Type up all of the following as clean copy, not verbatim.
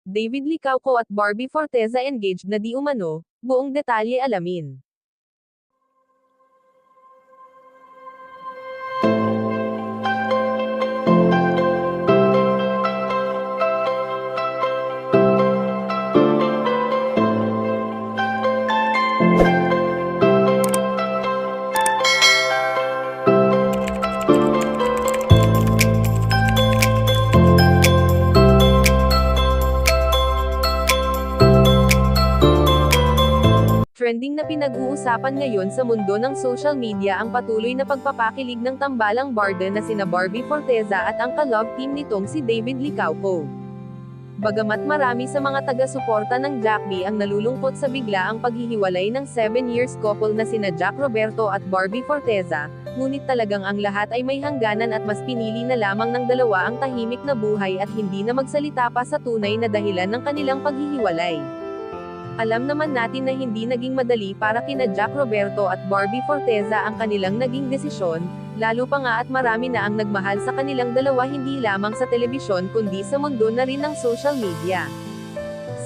David Licauco at Barbie Forteza engaged na di umano, buong detalye alamin. Trending na pinag-uusapan ngayon sa mundo ng social media ang patuloy na pagpapakilig ng tambalang barda na sina Barbie Forteza at ang ka-love team nitong si David Licauco. Bagamat marami sa mga taga-suporta ng Jackby ang nalulungkot sa biglaang paghihiwalay ng 7 years couple na sina Jack Roberto at Barbie Forteza, ngunit talagang ang lahat ay may hangganan at mas pinili na lamang ng dalawa ang tahimik na buhay at hindi na magsalita pa sa tunay na dahilan ng kanilang paghihiwalay. Alam naman natin na hindi naging madali para kina Jack Roberto at Barbie Forteza ang kanilang naging desisyon, lalo pa nga at marami na ang nagmahal sa kanilang dalawa hindi lamang sa telebisyon kundi sa mundo na rin ng social media.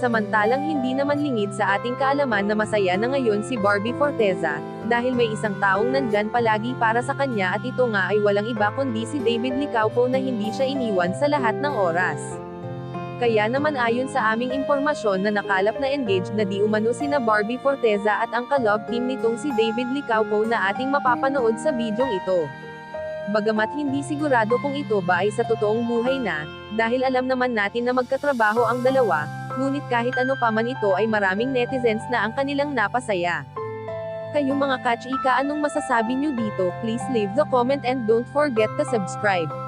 Samantalang hindi naman lingid sa ating kaalaman na masaya na ngayon si Barbie Forteza, dahil may isang taong nandyan palagi para sa kanya at ito nga ay walang iba kundi si David Licauco na hindi siya iniwan sa lahat ng oras. Kaya naman ayon sa aming impormasyon na nakalap na engaged na di umano sina Barbie Forteza at ang ka-love team nitong si David Licauco na ating mapapanood sa bidyong ito. Bagamat hindi sigurado kung ito ba ay sa totoong buhay na, dahil alam naman natin na magkatrabaho ang dalawa, ngunit kahit ano pa man ito ay maraming netizens na ang kanilang napasaya. Kayo mga ka-chika, anong masasabi nyo dito? Please leave the comment and don't forget to subscribe.